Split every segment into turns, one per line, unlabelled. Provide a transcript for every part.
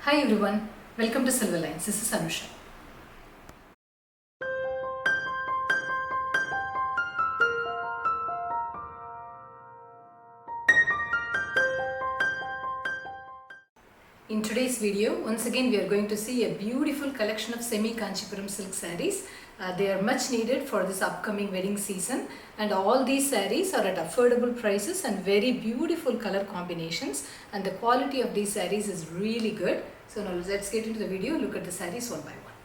Hi everyone, welcome to Silverlines. This is Anusha. In today's video, once again we are going to see a beautiful collection of semi Kanchipuram silk sarees. They are much needed for this upcoming wedding season, and all these sarees are at affordable prices and very beautiful color combinations, and the quality of these sarees is really good. So now let's get into the video, look at the sarees one by one.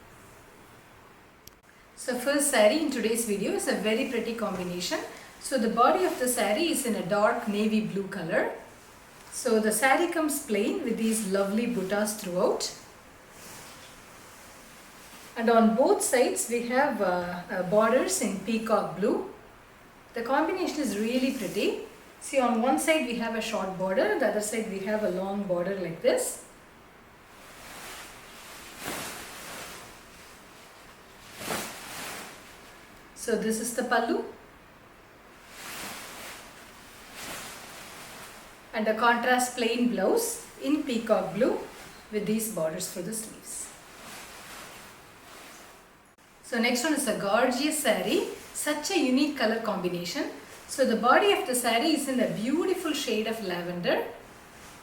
So first saree in today's video is a very pretty combination. So the body of the saree is in a dark navy blue color. So the saree comes plain with these lovely buttas throughout. And on both sides we have borders in peacock blue. The combination is really pretty. See, on one side we have a short border, the other side we have a long border like this. So this is the pallu. And a contrast plain blouse in peacock blue with these borders for the sleeves. So next one is a gorgeous saree, such a unique color combination. So the body of the saree is in a beautiful shade of lavender.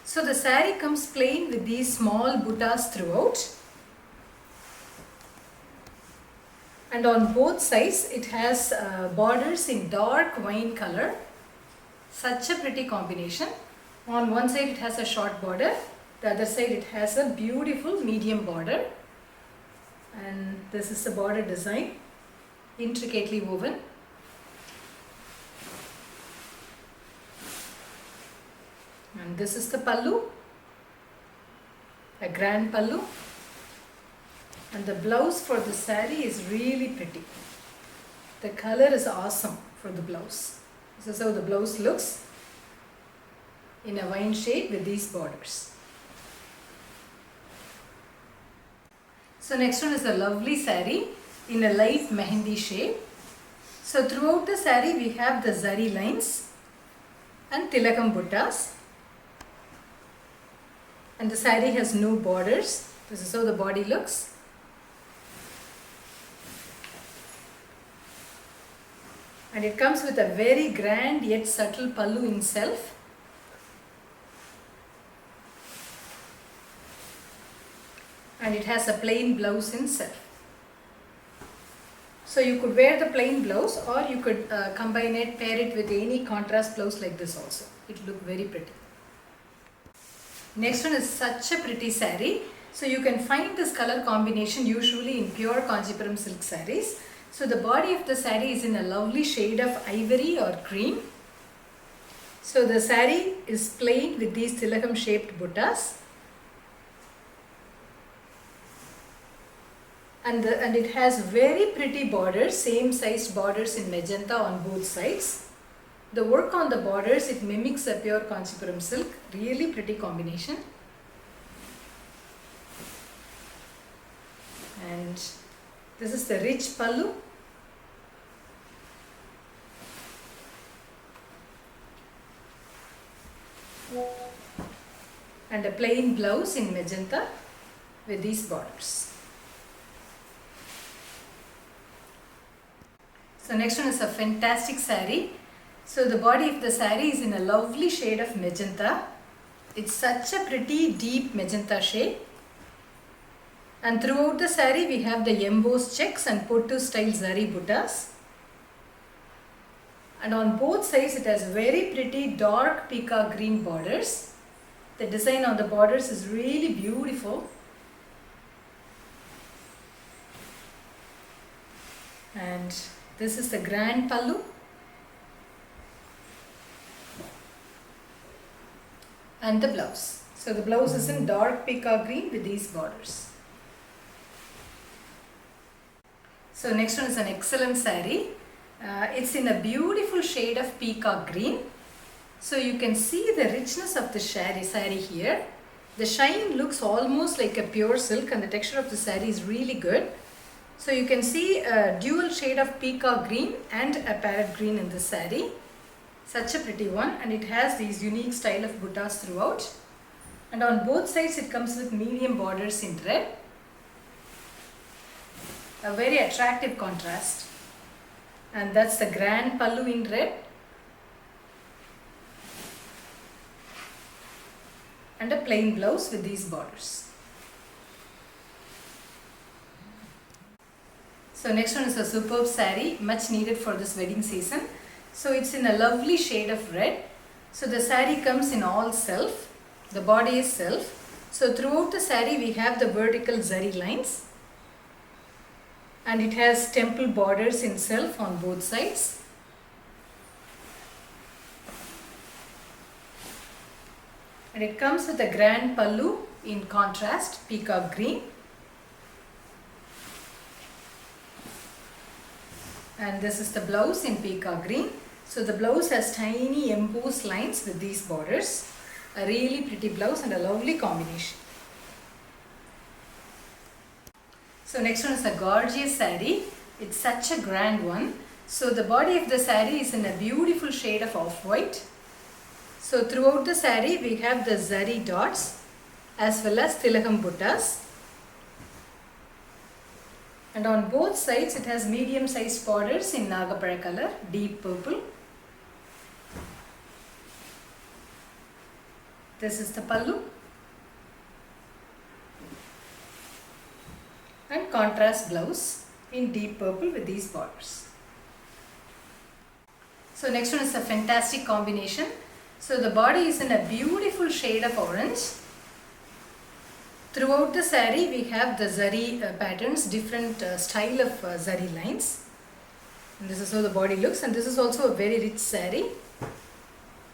So the saree comes plain with these small buttas throughout. And on both sides it has borders in dark wine color. Such a pretty combination. On one side it has a short border, the other side it has a beautiful medium border, and this is the border design, intricately woven. And this is the pallu, a grand pallu, and the blouse for the saree is really pretty. The color is awesome for the blouse. This is how the blouse looks, in a wine shade with these borders. So next one is a lovely saree in a light mehendi shade. So throughout the saree we have the zari lines and tilakam buttas, and the saree has no borders. This is how the body looks. And it comes with a very grand yet subtle pallu in self. And it has a plain blouse in self. So you could wear the plain blouse, or you could combine it, pair it with any contrast blouse like this also. It will look very pretty. Next one is such a pretty saree. So you can find this color combination usually in pure Kanchipuram silk sarees. So the body of the saree is in a lovely shade of ivory or cream. So the saree is plain with these tilakam shaped buttas. And it has very pretty borders, same sized borders in magenta on both sides. The work on the borders, it mimics a pure Kanchipuram silk, really pretty combination. And this is the rich pallu. And a plain blouse in magenta with these borders. So next one is a fantastic saree. So the body of the saree is in a lovely shade of magenta. It's such a pretty deep magenta shade. And throughout the saree we have the embossed checks and pottu style zari buttas. And on both sides it has very pretty dark peacock green borders. The design on the borders is really beautiful. And this is the grand pallu. And the blouse. So the blouse is in dark peacock green with these borders. So next one is an excellent saree. It's in a beautiful shade of peacock green. So you can see the richness of the saree here. The shine looks almost like a pure silk, and the texture of the saree is really good. So you can see a dual shade of peacock green and a parrot green in this saree. Such a pretty one, and it has these unique style of buttas throughout. And on both sides it comes with medium borders in red. A very attractive contrast. And that's the grand pallu in red. And a plain blouse with these borders. So next one is a superb saree, much needed for this wedding season. So it's in a lovely shade of red. So the saree comes in all self. The body is self. So throughout the saree we have the vertical zari lines. And it has temple borders in self on both sides. And it comes with a grand pallu in contrast, peacock green. And this is the blouse in peacock green. So the blouse has tiny embossed lines with these borders. A really pretty blouse and a lovely combination. So next one is a gorgeous saree. It's such a grand one. So the body of the saree is in a beautiful shade of off-white. So throughout the saree we have the zari dots as well as tilakam buttas. And on both sides it has medium sized borders in Nagapara color, deep purple. This is the pallu. And contrast blouse in deep purple with these borders. So next one is a fantastic combination. So the body is in a beautiful shade of orange. Throughout the saree we have the zari patterns, different style of zari lines. And this is how the body looks, and this is also a very rich saree.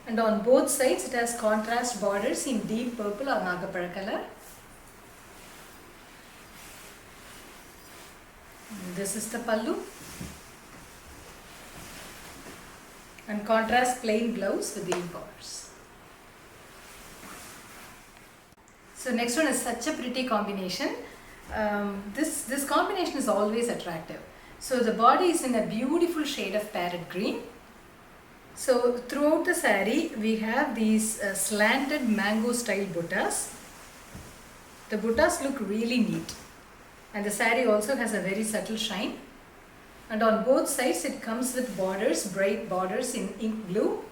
And on both sides it has contrast borders in deep purple or Nagapara color. And this is the pallu. And contrast plain blouse with these borders. So next one is such a pretty combination. This combination is always attractive. So the body is in a beautiful shade of parrot green. So throughout the saree we have these slanted mango style buttas. The buttas look really neat. And the saree also has a very subtle shine. And on both sides it comes with borders, bright borders in ink blue.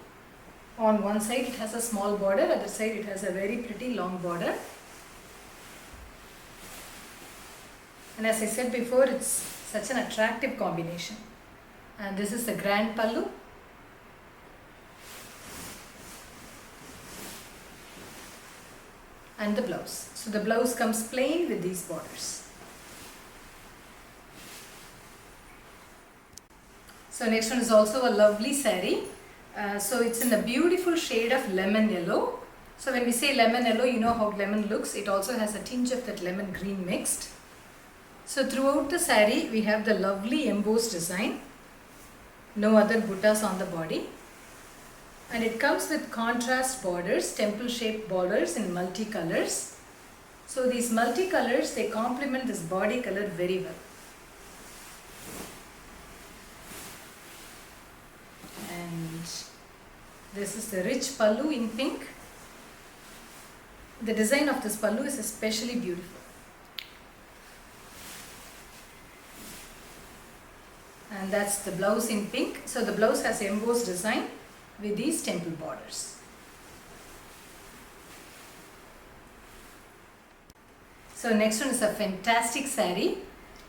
On one side it has a small border, other side it has a very pretty long border. And as I said before, it's such an attractive combination. And this is the grand pallu. And the blouse. So the blouse comes plain with these borders. So next one is also a lovely saree. So it's in a beautiful shade of lemon yellow. So when we say lemon yellow, you know how lemon looks. It also has a tinge of that lemon green mixed. So throughout the saree we have the lovely embossed design. No other buttas on the body. And it comes with contrast borders, temple shaped borders in multicolors. So these multicolors, they complement this body color very well. And this is the rich pallu in pink. The design of this pallu is especially beautiful. And that's the blouse in pink. So the blouse has embossed design with these temple borders. So next one is a fantastic saree.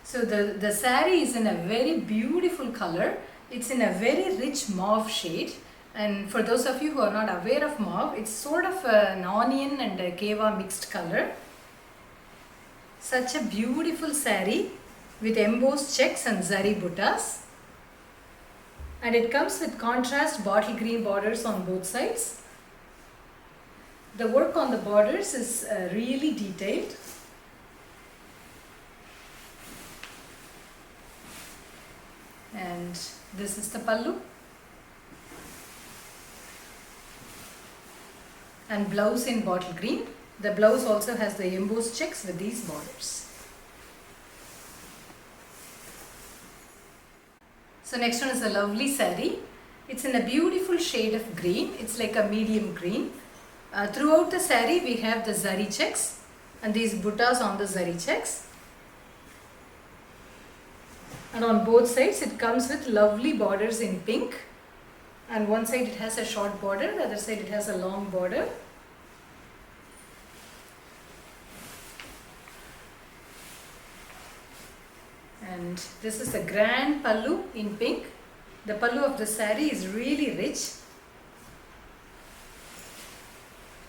So the saree is in a very beautiful color. It's in a very rich mauve shade. And for those of you who are not aware of mauve, it's sort of an onion and a keva mixed color. Such a beautiful saree with embossed checks and zari buttas. And it comes with contrast bottle green borders on both sides. The work on the borders is really detailed. And this is the pallu. And blouse in bottle green. The blouse also has the embossed checks with these borders. So next one is a lovely saree. It's in a beautiful shade of green. It's like a medium green. Throughout the saree we have the zari checks and these buttas on the zari checks. And on both sides it comes with lovely borders in pink. And one side it has a short border, the other side it has a long border. And this is the grand pallu in pink. The pallu of the saree is really rich.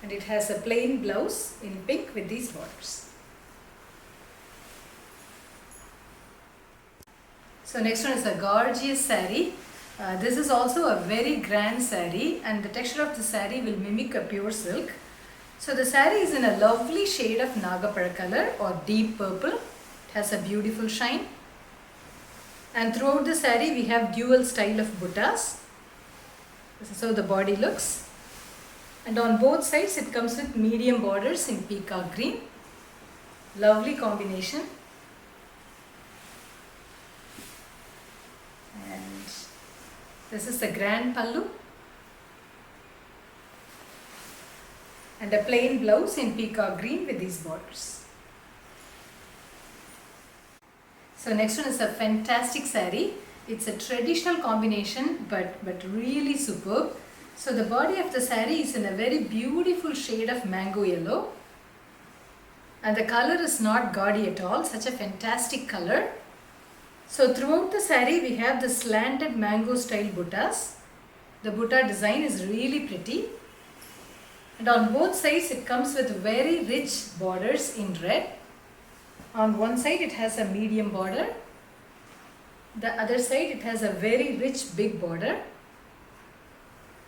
And it has a plain blouse in pink with these borders. So next one is a gorgeous saree. This is also a very grand saree and the texture of the saree will mimic a pure silk. So the saree is in a lovely shade of Nagar color or deep purple. It has a beautiful shine. And throughout the saree we have dual style of buttas. This is how the body looks. And on both sides it comes with medium borders in peacock green. Lovely combination. And this is the grand pallu. And a plain blouse in peacock green with these borders. So next one is a fantastic saree. It's a traditional combination but really superb. So the body of the saree is in a very beautiful shade of mango yellow. And the color is not gaudy at all, such a fantastic color. So throughout the saree we have the slanted mango style buttas. The butta design is really pretty. And on both sides it comes with very rich borders in red. On one side it has a medium border. The other side it has a very rich big border.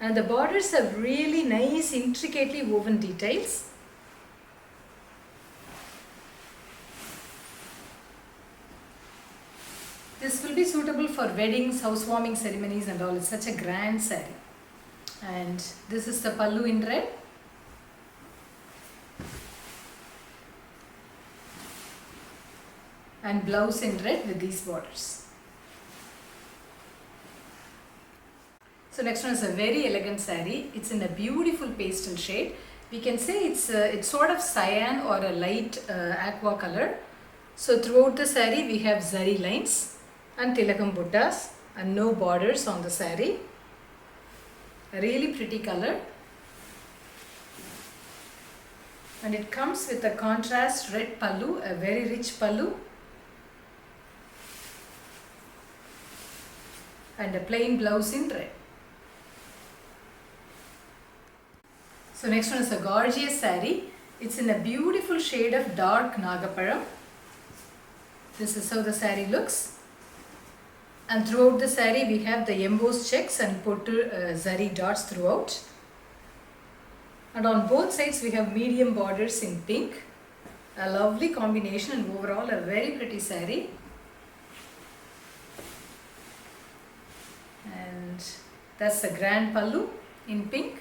And the borders have really nice intricately woven details. This will be suitable for weddings, housewarming ceremonies and all. It's such a grand saree. And this is the pallu in red. And blouse in red with these borders. So next one is a very elegant saree. It's in a beautiful pastel shade. We can say it's sort of cyan or a light aqua color. So throughout the saree we have zari lines and tilakam buttas and no borders on the saree. A really pretty color. And it comes with a contrast red pallu, a very rich pallu. And a plain blouse in red. So next one is a gorgeous saree. It's in a beautiful shade of dark Nagaparam. This is how the saree looks. And throughout the saree we have the embossed checks and pottu zari dots throughout. And on both sides we have medium borders in pink. A lovely combination and overall a very pretty saree. And that's the grand pallu in pink.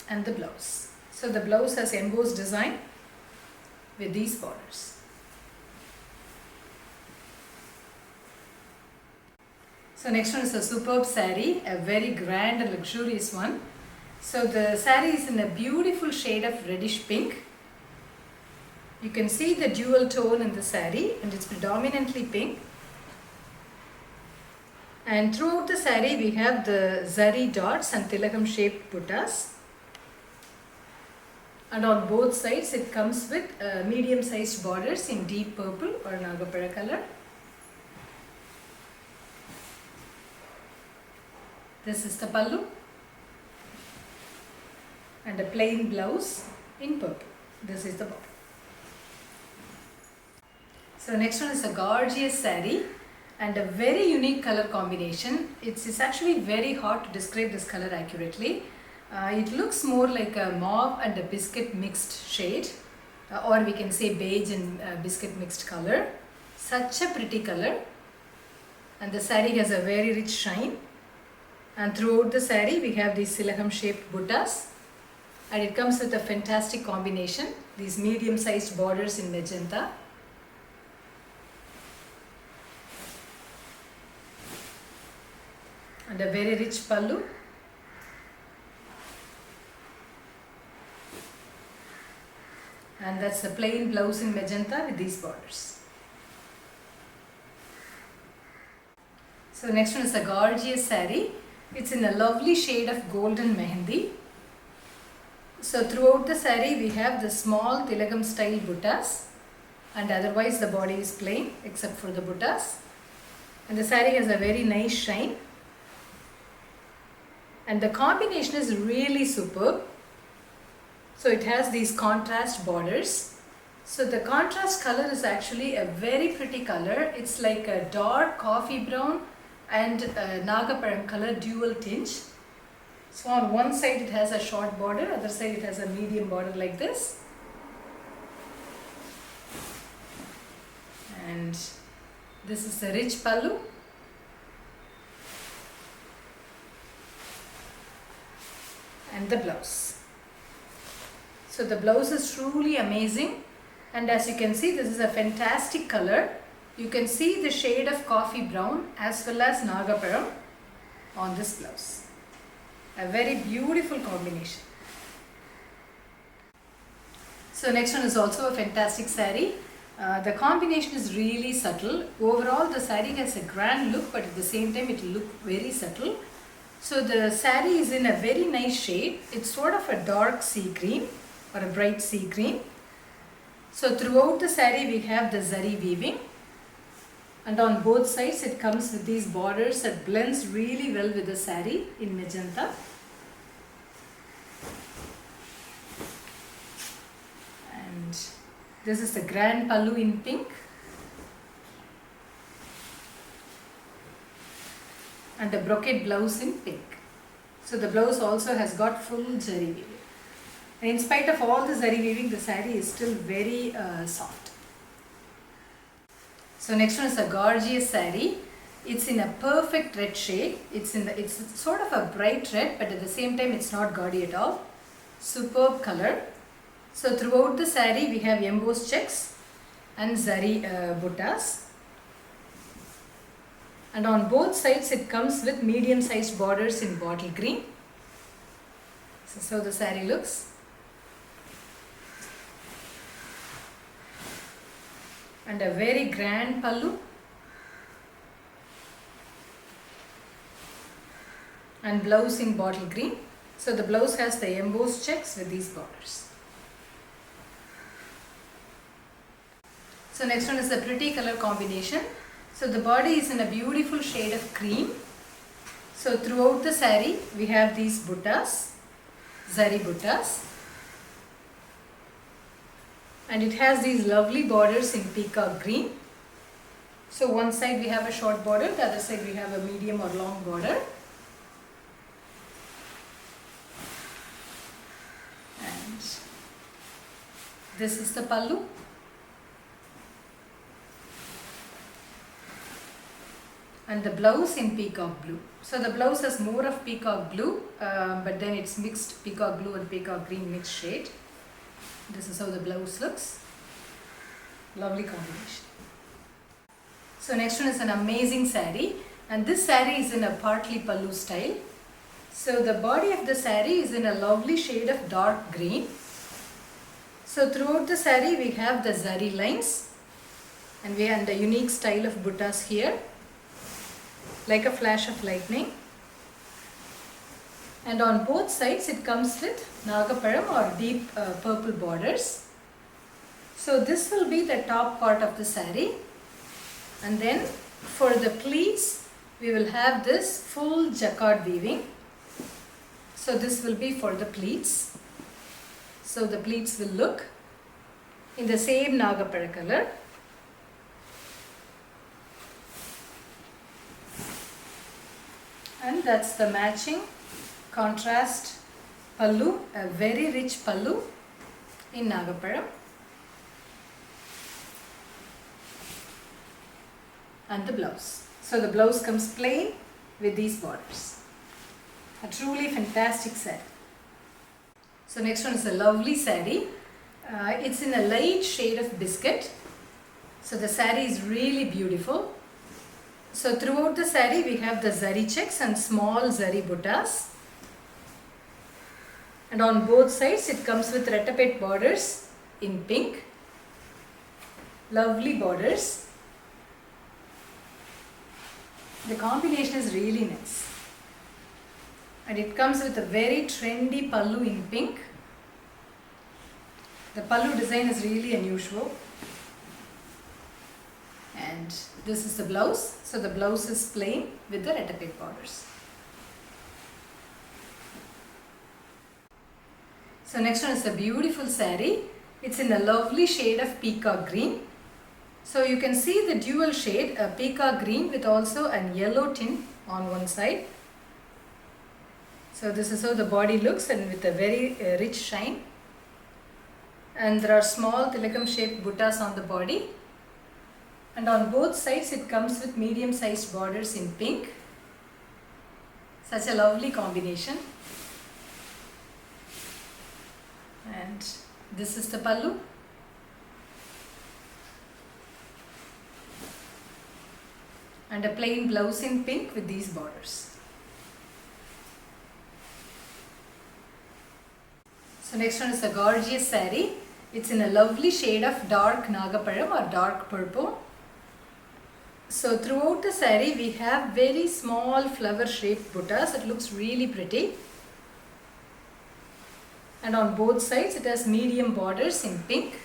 And the blouse. So the blouse has embossed design with these borders. So next one is a superb saree, a very grand and luxurious one. So the saree is in a beautiful shade of reddish pink. You can see the dual tone in the saree and it's predominantly pink. And throughout the saree we have the zari dots and tilakam shaped buttas. And on both sides it comes with medium sized borders in deep purple or Nagapara color. This is the pallu and a plain blouse in purple. This is the bottom. So next one is a gorgeous saree and a very unique color combination. It's actually very hard to describe this color accurately. It looks more like a mauve and a biscuit mixed shade, or we can say beige and biscuit mixed color. Such a pretty color, and the saree has a very rich shine. And throughout the saree we have these silaham shaped buttas, and it comes with a fantastic combination. These medium sized borders in magenta. and a very rich pallu. And that's the plain blouse in magenta with these borders. So next one is a gorgeous saree. It's in a lovely shade of golden mehendi. So throughout the saree we have the small tilagam style buttas, and otherwise the body is plain except for the buttas. And the saree has a very nice shine. And the combination is really superb. So it has these contrast borders. So the contrast color is actually a very pretty color. It's like a dark coffee brown and a Nagaparam color dual tinge. So on one side it has a short border, other side it has a medium border like this. And this is the rich pallu. And the blouse. So the blouse is truly amazing, and as you can see, this is a fantastic color. You can see the shade of coffee brown as well as Nagaparam on this blouse. A very beautiful combination. So next one is also a fantastic saree. The combination is really subtle. Overall the saree has a grand look, but at the same time it will look very subtle. So the saree is in a very nice shade. It's sort of a dark sea green or a bright sea green. So throughout the saree we have the zari weaving, and on both sides it comes with these borders that blends really well with the saree in magenta. And this is the grand pallu in pink. And the brocade blouse in pink. So the blouse also has got full zari weaving. And in spite of all the zari weaving, the saree is still very soft. So next one is a gorgeous saree. It's in a perfect red shade. It's sort of a bright red, but at the same time it's not gaudy at all. Superb color. So throughout the saree we have embossed checks and zari buttas. And on both sides it comes with medium sized borders in bottle green. So the saree looks. And a very grand pallu. And blouse in bottle green. So the blouse has the embossed checks with these borders. So next one is a pretty color combination. So the body is in a beautiful shade of cream. So throughout the saree we have these buttas, zari buttas. And it has these lovely borders in peacock green. So one side we have a short border, the other side we have a medium or long border. And this is the pallu. And the blouse in peacock blue. So the blouse has more of peacock blue, but then it's mixed peacock blue and peacock green mixed shade. This is how the blouse looks. Lovely combination. So next one is an amazing saree, and this saree is in a partly pallu style. So the body of the saree is in a lovely shade of dark green. So throughout the saree we have the zari lines, and we have the unique style of buttas here, like a flash of lightning. And on both sides it comes with Nagaparam or deep purple borders. So this will be the top part of the saree, and then for the pleats we will have this full jacquard weaving. So this will be for the pleats. So the pleats will look in the same Nagapara color. And that's the matching contrast pallu, a very rich pallu in Nagaparam. And the blouse. So the blouse comes plain with these borders. A truly fantastic saree. So next one is a lovely saree. It's in a light shade of biscuit. So the saree is really beautiful. So throughout the saree we have the zari checks and small zari buttas. And on both sides it comes with retapet borders in pink. Lovely borders. The combination is really nice. And it comes with a very trendy pallu in pink. The pallu design is really unusual. And this is the blouse. So the blouse is plain with the retapet borders. So next one is a beautiful saree. It's in a lovely shade of peacock green. So you can see the dual shade, a peacock green with also a yellow tint on one side. So this is how the body looks, and with a very rich shine. And there are small tilakam shaped buttas on the body. And on both sides it comes with medium sized borders in pink. Such a lovely combination. And this is the pallu. And a plain blouse in pink with these borders. So next one is a gorgeous saree. It's in a lovely shade of dark nagaparam or dark purple. So throughout the saree we have very small flower shaped buttas. It looks really pretty. And on both sides it has medium borders in pink.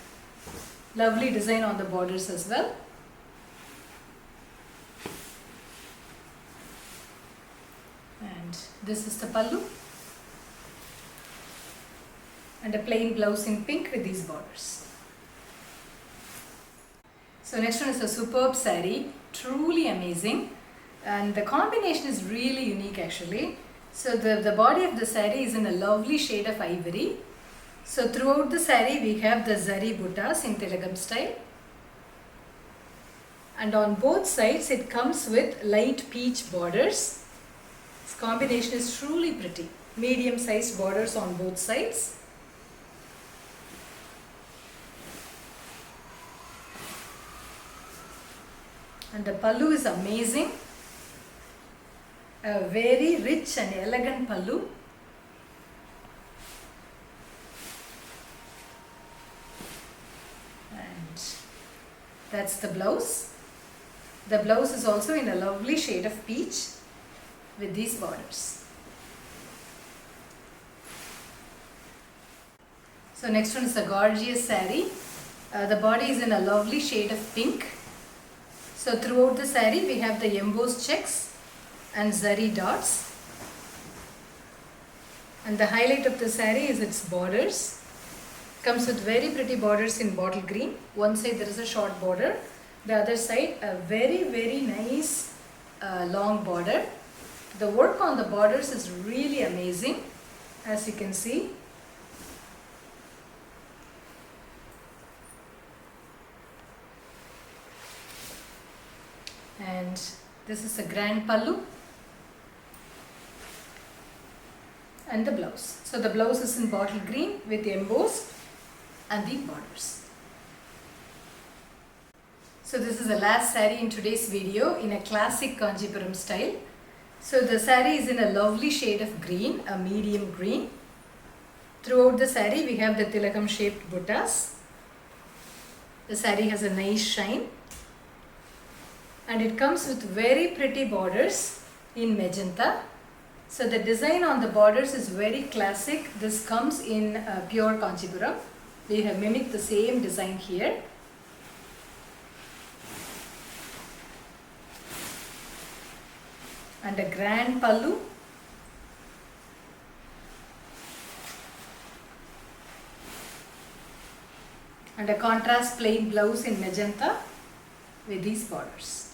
Lovely design on the borders as well. And this is the pallu. And a plain blouse in pink with these borders. So next one is a superb saree, truly amazing, and the combination is really unique actually. So the body of the saree is in a lovely shade of ivory. So throughout the saree we have the zari buttas in tilakam style, and on both sides it comes with light peach borders. This combination is truly pretty, medium sized borders on both sides. And the pallu is amazing, a very rich and elegant pallu. And that's the blouse. The blouse is also in a lovely shade of peach with these borders. So next one is a gorgeous saree. The body is in a lovely shade of pink. So throughout the saree we have the embossed checks and zari dots. And the highlight of the saree is its borders. Comes with very pretty borders in bottle green. One side there is a short border. The other side a very nice long border. The work on the borders is really amazing, as you can see. And this is a grand pallu and the blouse. So the blouse is in bottle green with embossed and the borders. So this is the last saree in today's video in a classic Kanchipuram style. So the saree is in a lovely shade of green, a medium green. Throughout the saree we have the tilakam shaped buttas. The saree has a nice shine. And it comes with very pretty borders in magenta. So the design on the borders is very classic. This comes in pure Kanchipuram. We have mimicked the same design here. And a grand pallu. And a contrast plain blouse in magenta with these borders.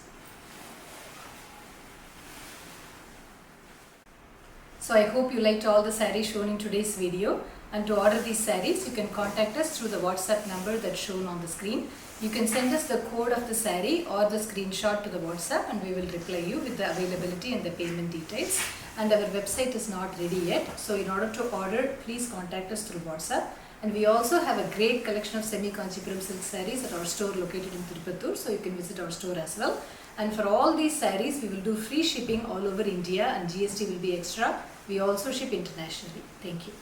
So I hope you liked all the sarees shown in today's video, and to order these sarees you can contact us through the WhatsApp number that's shown on the screen. You can send us the code of the saree or the screenshot to the WhatsApp and we will reply you with the availability and the payment details. and our website is not ready yet. So in order to order, please contact us through WhatsApp. And we also have a great collection of semi Kanchipuram silk sarees at our store located in Tirupathur, so you can visit our store as well. And for all these sarees, we will do free shipping all over India, and GST will be extra. We also ship internationally. Thank you.